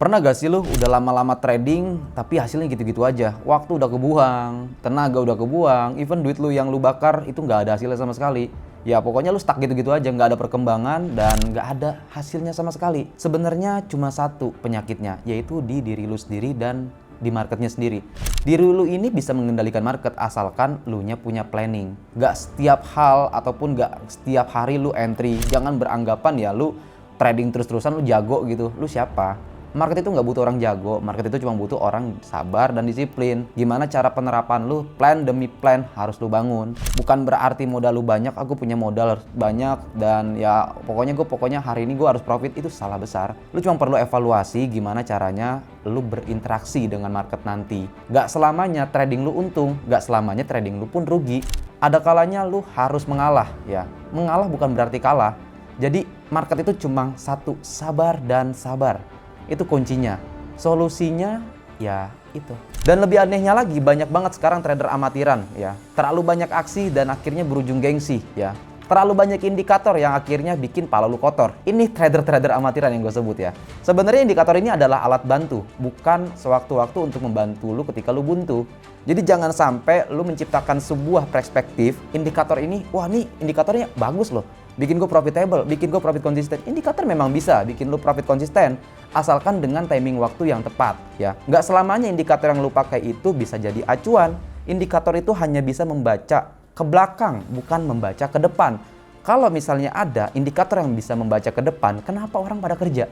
Pernah gak sih lu udah lama-lama trading tapi hasilnya gitu-gitu aja? Waktu udah kebuang, tenaga udah kebuang, even duit lu yang lu bakar itu nggak ada hasilnya sama sekali. Ya pokoknya lu stuck gitu-gitu aja, nggak ada perkembangan dan nggak ada hasilnya sama sekali. Sebenarnya cuma satu penyakitnya, yaitu di diri lu sendiri dan di marketnya sendiri. Diri lu ini bisa mengendalikan market asalkan lu nya punya planning. Nggak setiap hal ataupun nggak setiap hari lu entry. Jangan beranggapan ya lu trading terus-terusan lu jago gitu. Lu siapa? Market itu nggak butuh orang jago, market itu cuma butuh orang sabar dan disiplin. Gimana cara penerapan lu? Plan demi plan harus lu bangun. Bukan berarti modal lu banyak, aku punya modal harus banyak dan ya pokoknya hari ini gue harus profit, itu salah besar. Lu cuma perlu evaluasi gimana caranya lu berinteraksi dengan market nanti. Nggak selamanya trading lu untung, nggak selamanya trading lu pun rugi. Ada kalanya lu harus mengalah ya. Mengalah bukan berarti kalah. Jadi market itu cuma satu, sabar dan sabar. Itu kuncinya. Solusinya ya itu. Dan lebih anehnya lagi, banyak banget sekarang trader amatiran ya. Terlalu banyak aksi dan akhirnya berujung gengsi ya. Terlalu banyak indikator yang akhirnya bikin pala lu kotor. Ini trader-trader amatiran yang gue sebut ya. Sebenarnya indikator ini adalah alat bantu, bukan sewaktu-waktu untuk membantu lu ketika lu buntu. Jadi jangan sampai lu menciptakan sebuah perspektif indikator ini, wah nih indikatornya bagus loh, bikin gue profitable, bikin gue profit konsisten. Indikator memang bisa bikin lu profit konsisten, asalkan dengan timing waktu yang tepat ya. Nggak selamanya indikator yang lu pakai itu bisa jadi acuan. Indikator itu hanya bisa membaca ke belakang, bukan membaca ke depan. Kalau misalnya ada indikator yang bisa membaca ke depan, kenapa orang pada kerja?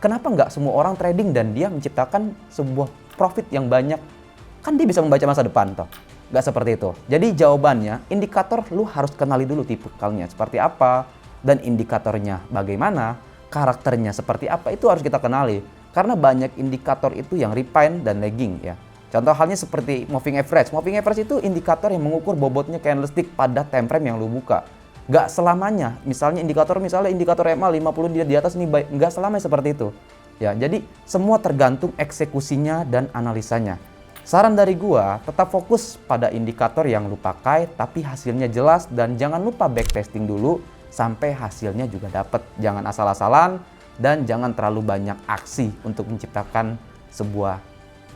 Kenapa nggak semua orang trading dan dia menciptakan sebuah profit yang banyak? Kan dia bisa membaca masa depan toh. Nggak seperti itu. Jadi jawabannya, indikator lu harus kenali dulu tipikalnya seperti apa, dan indikatornya bagaimana, karakternya seperti apa, itu harus kita kenali. Karena banyak indikator itu yang refine dan lagging ya. Contoh halnya seperti moving average. Moving average itu indikator yang mengukur bobotnya candlestick pada time frame yang lu buka. Nggak selamanya, misalnya indikator MA 50 di atas ini baik, nggak selamanya seperti itu. Ya, jadi semua tergantung eksekusinya dan analisanya. Saran dari gua, tetap fokus pada indikator yang lu pakai tapi hasilnya jelas, dan jangan lupa backtesting dulu sampai hasilnya juga dapet. Jangan asal-asalan dan jangan terlalu banyak aksi untuk menciptakan sebuah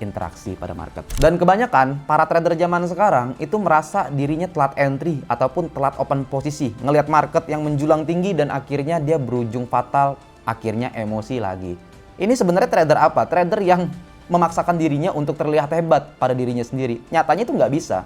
interaksi pada market. Dan kebanyakan para trader zaman sekarang itu merasa dirinya telat entry ataupun telat open posisi, ngelihat market yang menjulang tinggi dan akhirnya dia berujung fatal, akhirnya emosi lagi. Ini sebenarnya trader apa? Trader yang memaksakan dirinya untuk terlihat hebat pada dirinya sendiri. Nyatanya itu nggak bisa.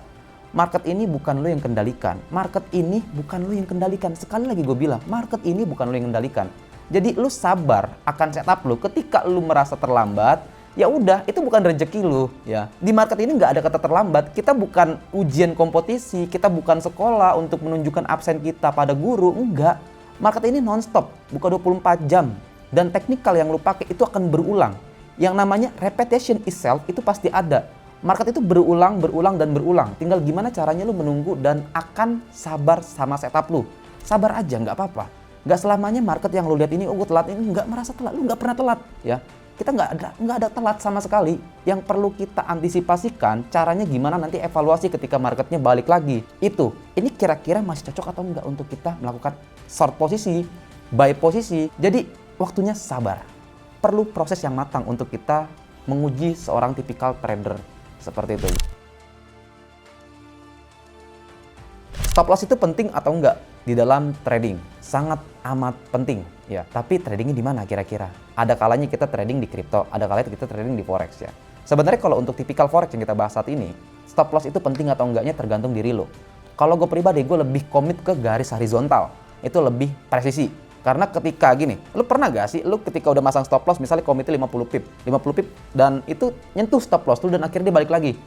Market ini bukan lo yang kendalikan. Market ini bukan lo yang kendalikan. Sekali lagi gue bilang, market ini bukan lo yang kendalikan. Jadi lo sabar akan setup lo. Ketika lo merasa terlambat, ya udah, itu bukan rezeki lu ya. Di market ini nggak ada kata terlambat. Kita bukan ujian kompetisi, kita bukan sekolah untuk menunjukkan absen kita pada guru, enggak. Market ini nonstop, buka 24 jam. Dan teknikal yang lu pakai itu akan berulang. Yang namanya repetition itself itu pasti ada. Market itu berulang, dan berulang. Tinggal gimana caranya lu menunggu dan akan sabar sama setup lu. Sabar aja, nggak apa-apa. Nggak selamanya market yang lu lihat ini, oh gue telat, ini nggak merasa telat. Lu nggak pernah telat ya. Kita nggak ada telat sama sekali. Yang perlu kita antisipasikan caranya gimana nanti evaluasi ketika marketnya balik lagi. Ini kira-kira masih cocok atau enggak untuk kita melakukan short posisi, buy posisi. Jadi waktunya sabar. Perlu proses yang matang untuk kita menguji seorang tipikal trader seperti itu. Stop loss itu penting atau enggak di dalam trading? Sangat amat penting ya. Tapi tradingnya di mana kira-kira? Ada kalanya kita trading di kripto, ada kalanya kita trading di forex ya. Sebenarnya kalau untuk tipikal forex yang kita bahas saat ini, stop loss itu penting atau enggaknya tergantung diri lo. Kalau gue pribadi, gue lebih komit ke garis horizontal. Itu lebih presisi. Karena ketika gini, lu pernah gak sih lu ketika udah masang stop loss misalnya komitnya 50 pip dan itu nyentuh stop loss lu dan akhirnya dia balik lagi.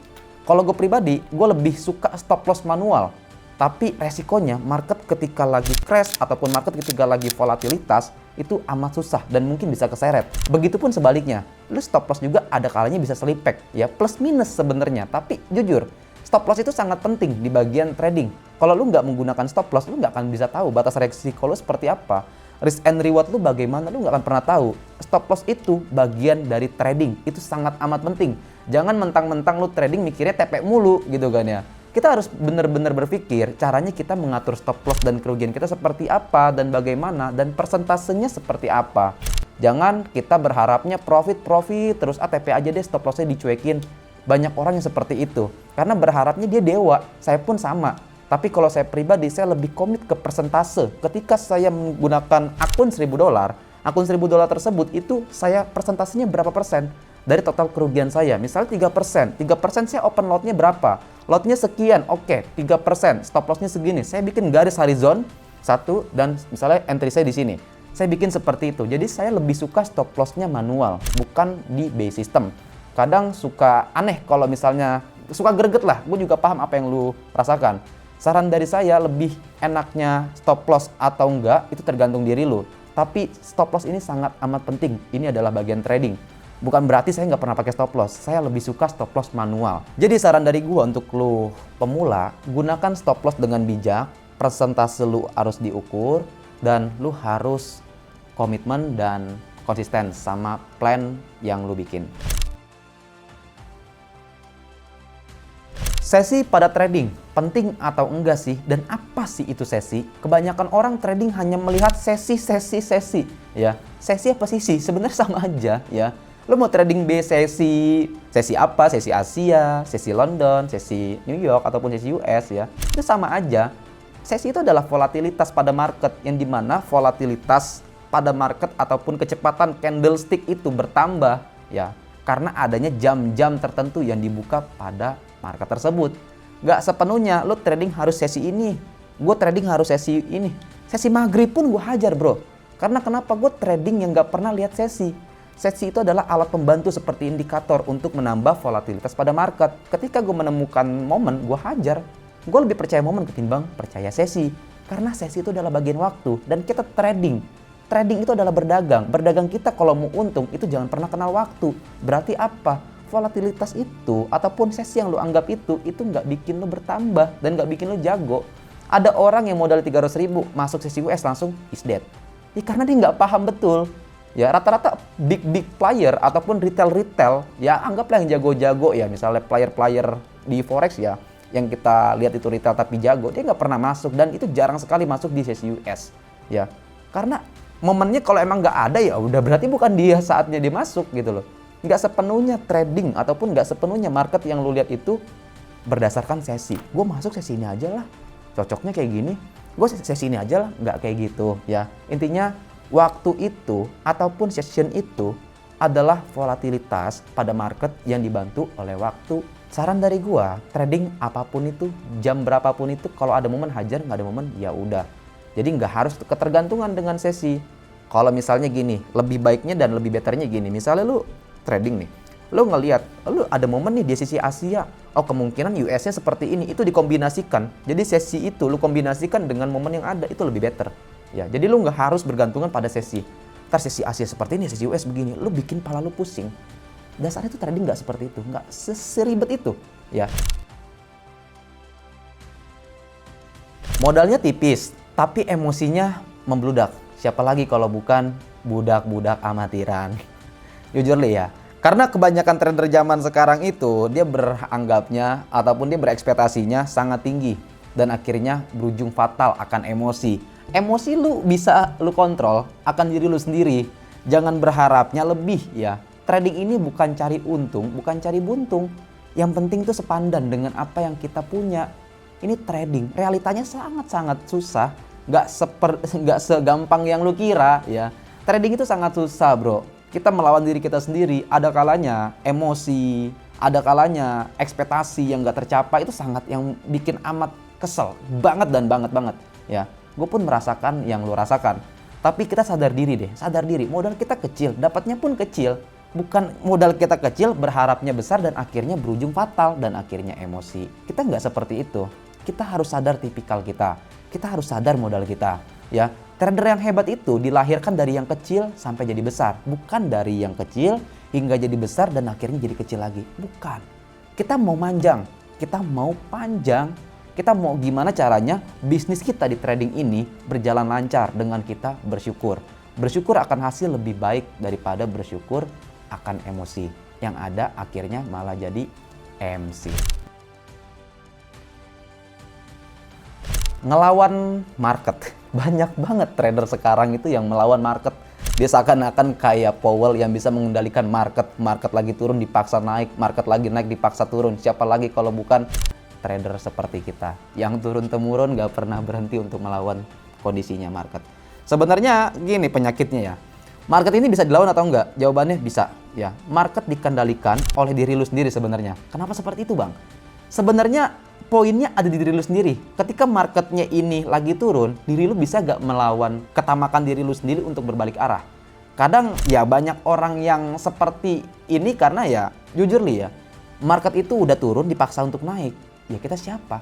Kalau gue pribadi, gue lebih suka stop loss manual. Tapi resikonya market ketika lagi crash ataupun market ketika lagi volatilitas itu amat susah dan mungkin bisa keseret. Begitupun sebaliknya, lu stop loss juga ada kalanya bisa selipek ya, plus minus sebenarnya. Tapi jujur, stop loss itu sangat penting di bagian trading. Kalau lu nggak menggunakan stop loss, lu nggak akan bisa tahu batas resiko lu seperti apa. Risk and reward lu bagaimana, lu nggak akan pernah tahu. Stop loss itu bagian dari trading, itu sangat amat penting. Jangan mentang-mentang lu trading mikirnya TP mulu gitu kan ya. Kita harus benar-benar berpikir caranya kita mengatur stop loss dan kerugian kita seperti apa dan bagaimana dan persentasenya seperti apa. Jangan kita berharapnya profit terus ATP aja deh, stop lossnya dicuekin. Banyak orang yang seperti itu karena berharapnya dia dewa. Saya pun sama. Tapi kalau saya pribadi, saya lebih komit ke persentase. Ketika saya menggunakan akun $1.000, akun $1.000 tersebut itu saya persentasenya berapa persen dari total kerugian saya. Misalnya 3%. 3% saya open lotnya berapa? Lotnya sekian. Oke, 3%. Stop lossnya segini. Saya bikin garis horizon 1 dan misalnya entry saya di sini. Saya bikin seperti itu. Jadi saya lebih suka stop lossnya manual, bukan di buy system. Kadang suka aneh kalau misalnya suka greget lah. Gue juga paham apa yang lu rasakan. Saran dari saya, lebih enaknya stop loss atau enggak itu tergantung diri lu. Tapi stop loss ini sangat amat penting. Ini adalah bagian trading. Bukan berarti saya nggak pernah pakai stop loss. Saya lebih suka stop loss manual. Jadi saran dari gua untuk lu pemula, gunakan stop loss dengan bijak. Persentase lu harus diukur dan lu harus komitmen dan konsisten sama plan yang lu bikin. Sesi pada trading, penting atau enggak sih? Dan apa sih itu sesi? Kebanyakan orang trading hanya melihat sesi. Ya, sesi apa sisi? Sebenarnya sama aja ya. Lo mau trading B sesi apa? Sesi Asia, sesi London, sesi New York, ataupun sesi US ya. Itu sama aja. Sesi itu adalah volatilitas pada market, yang dimana volatilitas pada market ataupun kecepatan candlestick itu bertambah ya. Karena adanya jam-jam tertentu yang dibuka pada market tersebut. Nggak sepenuhnya lo trading harus sesi ini. Gue trading harus sesi ini. Sesi maghrib pun gue hajar bro. Karena kenapa? Gue trading yang nggak pernah lihat sesi. Sesi itu adalah alat pembantu seperti indikator untuk menambah volatilitas pada market. Ketika gue menemukan momen, gue hajar. Gue lebih percaya momen ketimbang percaya sesi. Karena sesi itu adalah bagian waktu. Dan kita trading. Trading itu adalah berdagang. Berdagang kita kalau mau untung itu jangan pernah kenal waktu. Berarti apa? Volatilitas itu ataupun sesi yang lo anggap itu nggak bikin lo bertambah dan nggak bikin lo jago. Ada orang yang modal 300.000 masuk sesi US langsung is dead. Ya karena dia nggak paham betul. Ya rata-rata big player ataupun retail ya anggaplah yang jago-jago ya, misalnya player di forex ya yang kita lihat itu retail tapi jago, dia nggak pernah masuk dan itu jarang sekali masuk di sesi US ya. Karena momennya kalau emang nggak ada ya udah berarti bukan dia saatnya dia masuk gitu loh. Nggak sepenuhnya trading ataupun nggak sepenuhnya market yang lu lihat itu berdasarkan sesi. Gue masuk sesi ini aja lah, cocoknya kayak gini. Gue sesi ini aja lah, nggak kayak gitu ya. Intinya waktu itu ataupun session itu adalah volatilitas pada market yang dibantu oleh waktu. Saran dari gue, trading apapun itu, jam berapapun itu, kalau ada momen hajar, nggak ada momen ya udah. Jadi nggak harus ketergantungan dengan sesi. Kalau misalnya gini, lebih baiknya dan lebih betternya gini. Misalnya lu trading nih, lo ngelihat, lo ada momen nih di sesi Asia, oh kemungkinan US-nya seperti ini, itu dikombinasikan. Jadi sesi itu lo kombinasikan dengan momen yang ada, itu lebih better. Ya, jadi lo nggak harus bergantungan pada sesi. Ntar sesi Asia seperti ini, sesi US begini, lo bikin pala lo pusing. Dasarnya itu trading nggak seperti itu, nggak seribet itu. Ya. Modalnya tipis, tapi emosinya membludak. Siapa lagi kalau bukan budak-budak amatiran. Jujur li ya, karena kebanyakan trader zaman sekarang itu dia beranggapnya ataupun dia berekspektasinya sangat tinggi dan akhirnya berujung fatal akan emosi. Emosi lu bisa lu kontrol akan diri lu sendiri. Jangan berharapnya lebih ya. Trading ini bukan cari untung, bukan cari buntung. Yang penting itu sepandan dengan apa yang kita punya. Ini trading, realitanya sangat-sangat susah, nggak segampang yang lu kira ya. Trading itu sangat susah bro. Kita melawan diri kita sendiri, ada kalanya emosi, ada kalanya ekspektasi yang gak tercapai, itu sangat yang bikin amat kesel banget dan banget ya. Gue pun merasakan yang lo rasakan, tapi kita sadar diri deh, modal kita kecil, dapatnya pun kecil. Bukan modal kita kecil berharapnya besar dan akhirnya berujung fatal dan akhirnya emosi. Kita nggak seperti itu. Kita harus sadar tipikal kita harus sadar modal kita ya. Trader yang hebat itu dilahirkan dari yang kecil sampai jadi besar. Bukan dari yang kecil hingga jadi besar dan akhirnya jadi kecil lagi. Bukan. Kita mau manjang, kita mau panjang, kita mau gimana caranya bisnis kita di trading ini berjalan lancar dengan kita bersyukur. Bersyukur akan hasil lebih baik daripada bersyukur akan emosi. Yang ada akhirnya malah jadi MC. Ngelawan market. Banyak banget trader sekarang itu yang melawan market. Dia seakan-akan kayak Powell yang bisa mengendalikan market. Market lagi turun dipaksa naik, market lagi naik dipaksa turun. Siapa lagi kalau bukan trader seperti kita yang turun-temurun gak pernah berhenti untuk melawan kondisinya market. Sebenarnya gini penyakitnya ya. Market ini bisa dilawan atau enggak? Jawabannya bisa. Ya, market dikendalikan oleh diri lu sendiri sebenarnya. Kenapa seperti itu, Bang? Sebenarnya poinnya ada di diri lu sendiri. Ketika marketnya ini lagi turun, diri lu bisa gak melawan ketamakan diri lu sendiri untuk berbalik arah? Kadang ya banyak orang yang seperti ini karena ya jujur li ya, market itu udah turun dipaksa untuk naik. Ya kita siapa?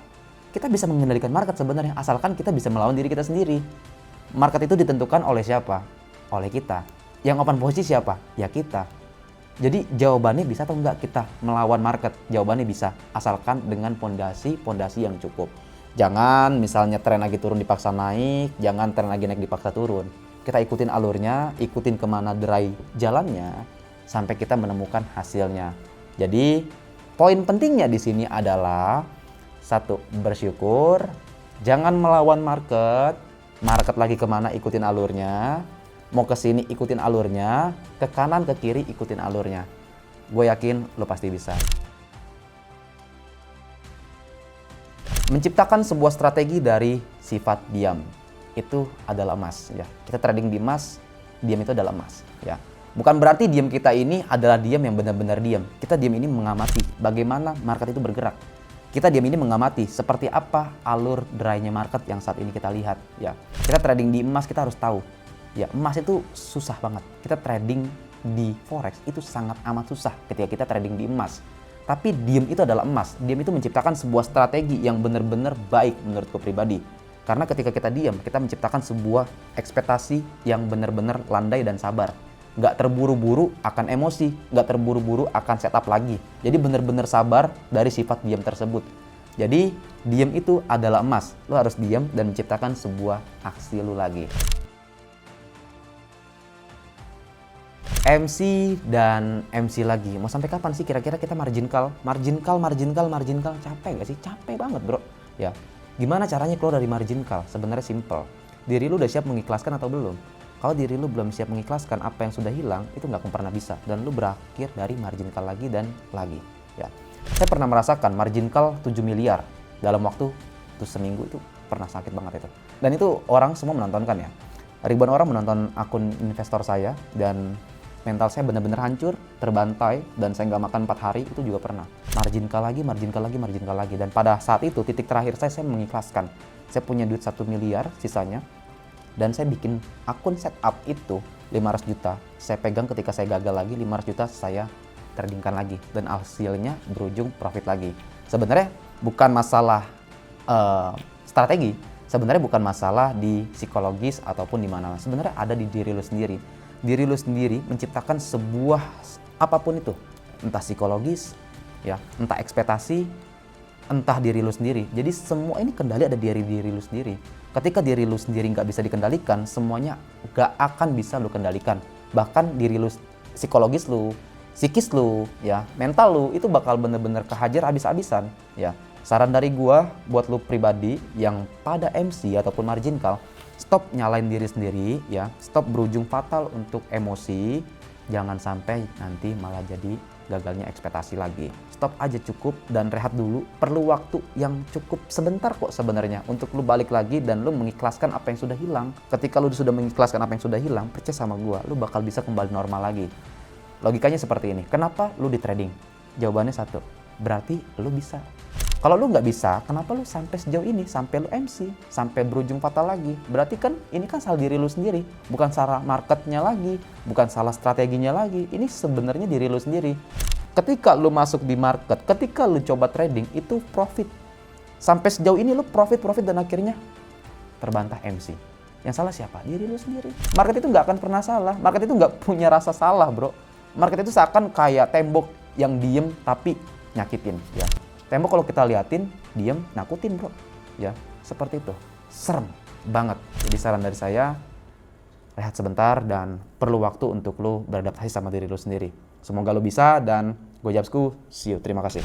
Kita bisa mengendalikan market sebenarnya asalkan kita bisa melawan diri kita sendiri. Market itu ditentukan oleh siapa? Oleh kita. Yang open posisi siapa? Ya kita. Jadi jawabannya bisa atau enggak kita melawan market? Jawabannya bisa, asalkan dengan pondasi yang cukup. Jangan misalnya tren lagi turun dipaksa naik, jangan tren lagi naik dipaksa turun. Kita ikutin alurnya, ikutin kemana dry jalannya, sampai kita menemukan hasilnya. Jadi poin pentingnya di sini adalah satu, bersyukur, jangan melawan market. Market lagi kemana ikutin alurnya. Mau ke sini ikutin alurnya, ke kanan ke kiri ikutin alurnya. Gue yakin lo pasti bisa. Menciptakan sebuah strategi dari sifat diam itu adalah emas ya. Kita trading di emas, diam itu adalah emas ya. Bukan berarti diam kita ini adalah diam yang benar-benar diam. Kita diam ini mengamati bagaimana market itu bergerak. Kita diam ini mengamati seperti apa alur dry-nya market yang saat ini kita lihat ya. Kita trading di emas, kita harus tahu. Ya, emas itu susah banget. Kita trading di forex itu sangat amat susah ketika kita trading di emas. Tapi diam itu adalah emas. Diam itu menciptakan sebuah strategi yang benar-benar baik menurutku pribadi. Karena ketika kita diam, kita menciptakan sebuah ekspektasi yang benar-benar landai dan sabar. Nggak terburu-buru akan emosi, nggak terburu-buru akan setup lagi. Jadi benar-benar sabar dari sifat diam tersebut. Jadi diam itu adalah emas. Lo harus diam dan menciptakan sebuah aksi lo lagi. MC dan MC lagi. Mau sampai kapan sih kira-kira kita margin call? Margin call. Capek nggak sih? Capek banget bro. Ya, gimana caranya keluar dari margin call? Sebenarnya simple. Diri lu udah siap mengikhlaskan atau belum? Kalau diri lu belum siap mengikhlaskan apa yang sudah hilang, itu nggak akan pernah bisa. Dan lu berakhir dari margin call lagi dan lagi. Ya, saya pernah merasakan margin call 7 miliar dalam waktu tuh seminggu itu pernah sakit banget itu. Dan itu orang semua menontonkan ya. Ribuan orang menonton akun investor saya dan mental saya benar-benar hancur, terbantai, dan saya nggak makan 4 hari, itu juga pernah. Margin call lagi. Dan pada saat itu, titik terakhir saya mengikhlaskan. Saya punya duit 1 miliar sisanya, dan saya bikin akun setup itu 500 juta. Saya pegang ketika saya gagal lagi, 500 juta saya tradingkan lagi. Dan hasilnya berujung profit lagi. Sebenarnya bukan masalah strategi, sebenarnya bukan masalah di psikologis ataupun di mana. Sebenarnya ada di diri lo sendiri. Diri lu sendiri menciptakan sebuah apapun itu, entah psikologis, ya, entah ekspektasi, entah diri lu sendiri. Jadi semua ini kendali ada di diri lu sendiri. Ketika diri lu sendiri nggak bisa dikendalikan, semuanya nggak akan bisa lu kendalikan. Bahkan diri lu, psikologis lu, psikis lu, ya, mental lu itu bakal bener-bener kehajar abis-abisan. Ya, saran dari gua buat lu pribadi yang pada MC ataupun margin call, stop nyalain diri sendiri ya, stop berujung fatal untuk emosi, jangan sampai nanti malah jadi gagalnya ekspektasi lagi. Stop aja cukup dan rehat dulu, perlu waktu yang cukup sebentar kok sebenarnya untuk lu balik lagi dan lu mengikhlaskan apa yang sudah hilang. Ketika lu sudah mengikhlaskan apa yang sudah hilang, percaya sama gua, lu bakal bisa kembali normal lagi. Logikanya seperti ini, kenapa lu di trading? Jawabannya satu, berarti lu bisa. Kalau lu nggak bisa, kenapa lu sampai sejauh ini, sampai lu MC, sampai berujung fatal lagi? Berarti kan ini kan salah diri lu sendiri, bukan salah marketnya lagi, bukan salah strateginya lagi. Ini sebenarnya diri lu sendiri. Ketika lu masuk di market, ketika lu coba trading, itu profit. Sampai sejauh ini lu profit dan akhirnya terbantah MC. Yang salah siapa? Diri lu sendiri. Market itu nggak akan pernah salah. Market itu nggak punya rasa salah, bro. Market itu seakan kayak tembok yang diem tapi nyakitin, ya. Tembok kalau kita liatin, diem, nakutin bro. Ya, seperti itu. Serem banget. Jadi saran dari saya, rehat sebentar dan perlu waktu untuk lo beradaptasi sama diri lo sendiri. Semoga lo bisa dan gue Japsku, see you. Terima kasih.